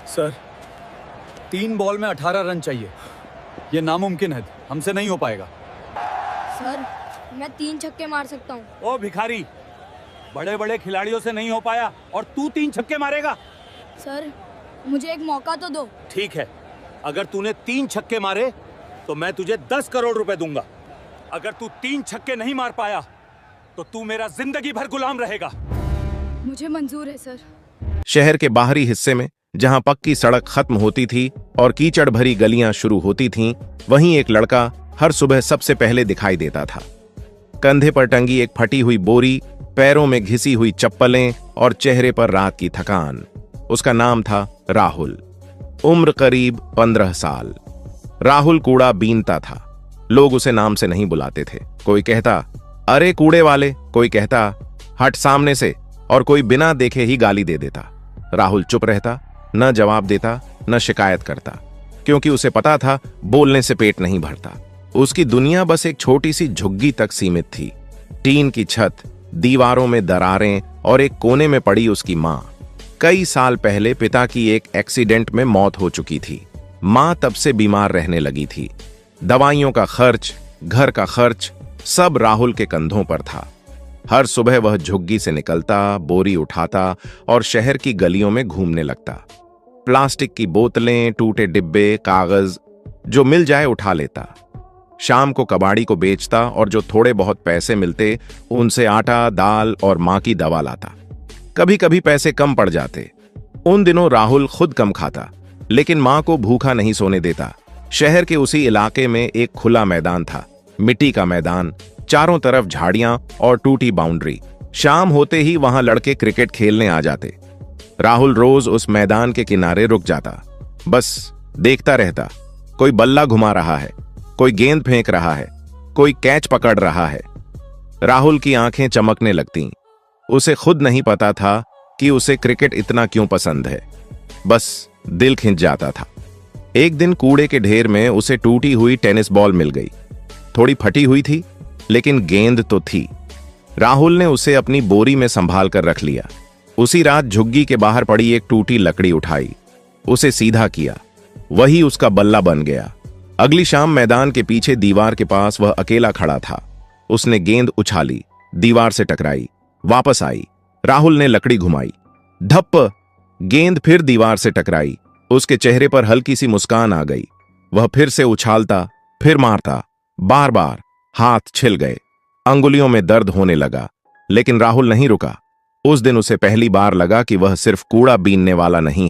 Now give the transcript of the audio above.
Sir 3 ball में 18 run चाहिए। ये नामुमकिन है, हमसे नहीं हो पाएगा। सर मैं 3 छक्के मार सकता हूँ। ओ भिखारी, बड़े बड़े खिलाड़ियों से नहीं हो पाया और तू 3 छक्के मारेगा? सर मुझे एक मौका तो दो। ठीक है, अगर तूने 3 छक्के मारे तो मैं तुझे 10 करोड़ रुपए दूंगा। अगर तू 3 छक्के नहीं मार पाया तो तू मेरा जिंदगी भर गुलाम रहेगा। मुझे मंजूर है सर। शहर के बाहरी हिस्से में, जहां पक्की सड़क खत्म होती थी और कीचड़ भरी गलियां शुरू होती थीं, वहीं एक लड़का हर सुबह सबसे पहले दिखाई देता था। कंधे पर टंगी एक फटी हुई बोरी, पैरों में घिसी हुई चप्पलें और चेहरे पर रात की थकान। उसका नाम था राहुल। उम्र करीब 15 साल। राहुल कूड़ा बीनता था। लोग उसे नाम से नहीं बुलाते थे। कोई कहता, अरे कूड़े वाले, कोई कहता, हट सामने से, और कोई बिना देखे ही गाली दे देता। राहुल चुप रहता, न जवाब देता, न शिकायत करता, क्योंकि उसे पता था बोलने से पेट नहीं भरता। उसकी दुनिया बस एक छोटी सी झुग्गी तक सीमित थी। टीन की छत, दीवारों में दरारें और एक कोने में पड़ी उसकी मां। कई साल पहले पिता की एक एक्सीडेंट में मौत हो चुकी थी। मां तब से बीमार रहने लगी थी। दवाइयों का खर्च, घर का खर्च, सब राहुल के कंधों पर था। हर सुबह वह झुग्गी से निकलता, बोरी उठाता और शहर की गलियों में घूमने लगता। प्लास्टिक की बोतलें, टूटे डिब्बे, कागज, जो मिल जाए उठा लेता। शाम को कबाड़ी को बेचता और जो थोड़े बहुत पैसे मिलते उनसे आटा, दाल और मां की दवा लाता। कभी कभी पैसे कम पड़ जाते। उन दिनों राहुल खुद कम खाता, लेकिन मां को भूखा नहीं सोने देता। शहर के उसी इलाके में एक खुला मैदान था, मिट्टी का मैदान, चारों तरफ झाड़ियां और टूटी बाउंड्री। शाम होते ही वहां लड़के क्रिकेट खेलने आ जाते। राहुल रोज उस मैदान के किनारे रुक जाता, बस देखता रहता। कोई बल्ला घुमा रहा है, कोई गेंद फेंक रहा है, कोई कैच पकड़ रहा है। राहुल की आंखें चमकने लगतीं। उसे खुद नहीं पता था कि उसे क्रिकेट इतना क्यों पसंद है, बस दिल खिंच जाता था। एक दिन कूड़े के ढेर में उसे टूटी हुई टेनिस बॉल मिल गई। थोड़ी फटी हुई थी, लेकिन गेंद तो थी। राहुल ने उसे अपनी बोरी में संभाल कर रख लिया। उसी रात झुग्गी के बाहर पड़ी एक टूटी लकड़ी उठाई, उसे सीधा किया। वही उसका बल्ला बन गया। अगली शाम मैदान के पीछे दीवार के पास वह अकेला खड़ा था। उसने गेंद उछाली, दीवार से टकराई, वापस आई। राहुल ने लकड़ी घुमाई, धप्प, गेंद फिर दीवार से टकराई। उसके चेहरे पर हल्की सी मुस्कान आ गई। वह फिर से उछालता, फिर मारता। बार बार हाथ छिल गए, अंगुलियों में दर्द होने लगा, लेकिन राहुल नहीं रुका। उस दिन उसे पहली बार लगा कि वह सिर्फ कूड़ा बीनने वाला नहीं,